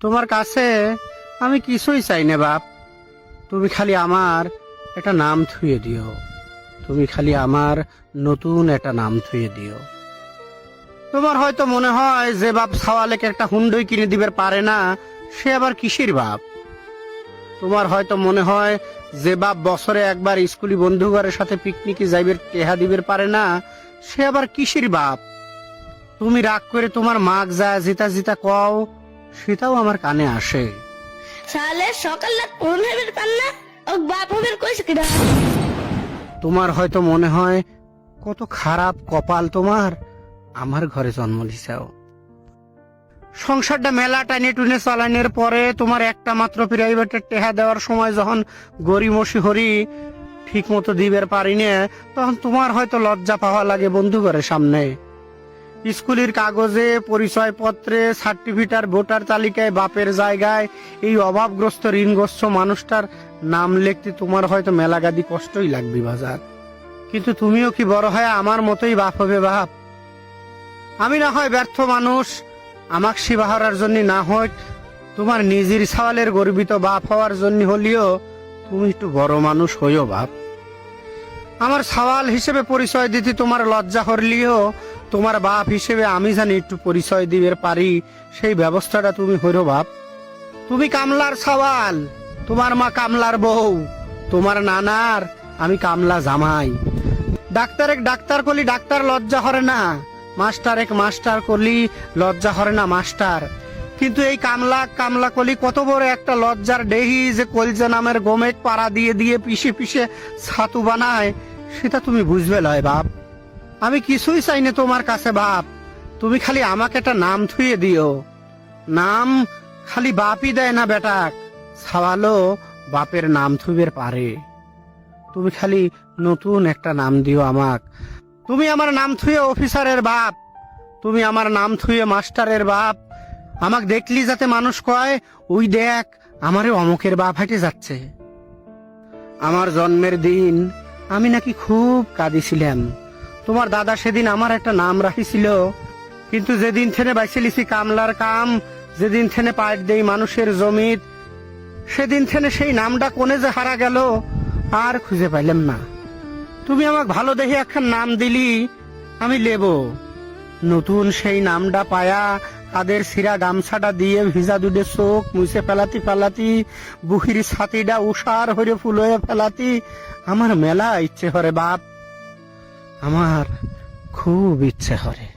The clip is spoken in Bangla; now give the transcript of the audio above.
তোমার কাছে আমি কিছুই চাই না বাপ। তুমি খালি আমার একটা নাম থুয়ে দিও। তুমি খালি আমার নতুন একটা নাম থুয়ে দিও। তোমার হয়তো মনে হয় যে বাপ ছাওয়ালেকে একটা হুন্ডই কিনে দিবে পারে না, সে আবার কিসের বাপ। তোমার হয়তো মনে হয় যে বাপ বছরে একবার স্কুলি বন্ধুগণের সাথে পিকনিকে যাইবে টেহা দিবে পারে না, সে আবার কিসের বাপ। তুমি রাগ করে তোমার মাগ যা জিতা জিতা কও, সেটাও আমার কানে আসে। সালে সকাল কোন হেবের কান্না ও বাপ হেবের কইছে কিডা। তোমার হয়তো মনে হয় কত খারাপ কপাল তোমার, আমার ঘরে জন্ম দিছাও। সংসারটা মেলা টানে টুনে চালানোর পরে তোমার একটা মাত্র প্রাইভেটের টেহা দেওয়ার সময় যখন গরিমসি হরি ঠিক মতো দিবের পারি না, তখন তোমার হয়তো লজ্জা পাওয়া লাগে বন্ধু ঘরের সামনে। স্কুলের কাগজে, পরিচয়পত্রে, সার্টিফিকেট, ভোটার তালিকায় বাপের জায়গায় এই অভাবগ্রস্ত ঋণগ্রস্ত মানুষটার নাম লিখতে তোমার হয়তো মেলাগাদি কষ্টই লাগবে বাজার। কিন্তু তুমিও কি বড় হয় আমার মতোই বাপ হবে বাপ? আমি না হয় ব্যর্থ মানুষ, আমাকে সেবা হওয়ার জন্য না হোক, তোমার নিজের ছাওয়ালের গর্বিত বাপ হওয়ার জন্য হলেও তুমি একটু বড় মানুষ হইও বাপ। আমার ছাওয়াল হিসেবে পরিচয় দিতে তোমার লজ্জা হরলিও তোমার বাপ হিসেবে আমি জানি একটু পরিচয় দিবে পারি, সেই ব্যবস্থাটা তুমি হইরো বাপ। তুমি কামলার ছাওয়াল, তোমার মা কামলার বউ, তোমার নানার আমি কামলা জামাই। ডাক্তার এক ডাক্তার করলি ডাক্তার লজ্জা হরে না, মাস্টার এক মাস্টার করলি লজ্জা হরে না মাস্টার। কিন্তু এই কামলা কামলা কলি কত বড় একটা লজ্জার ডেহি যে কলজা নামের গোমেক পাড়া দিয়ে দিয়ে পিষে পিষে ছাতু বানায়, সেটা তুমি বুঝবে লয় বাপ। আমি কিছুই চাই না তোমার কাছে বাপ, তুমি খালি আমাকে একটা নাম থুয়ে দিও। নাম খালি বাপই দেয় না বেটাক, ছাওয়ালও বাপের নাম থুবের পারে। তুমি খালি নতুন একটা নাম দিও আমাক। তুমি আমার নাম থুয়ে অফিসারের বাপ, তুমি আমার নাম থুয়ে মাস্টারের বাপ। আমাক দেখলি যাতে মানুষ কয়, ওই দেখ আমারে অমুকের বাপ হেঁটে যাচ্ছে। আমার জন্মের দিন আমি নাকি খুব কাঁদিছিলাম। তোমার দাদা সেদিন আমার একটা নাম রাখিছিল, কিন্তু যেদিন থেনে বাইসেলিছি কামলার কাম, যেদিন থেনে পাট দেই মানুষের জমিত, সেদিন থেনে সেই নামটা কোনে যে হারা গেল আর খুঁজে পাইলাম না। তুমি আমাকে ভালো দেখে একখান নাম দিলি, আমি লেব। নতুন সেই নামটা পায়া কাদের সিরা গামছাটা দিয়ে ভিজা দুধে চোখ মুছে ফেলাতি ফেলাতি, বুহির ছাতিটা উষার হয়ে ফুল হয়ে ফেলাতি আমার মেলা ইচ্ছে হরে বাপ, আমার খুব ইচ্ছে হরে।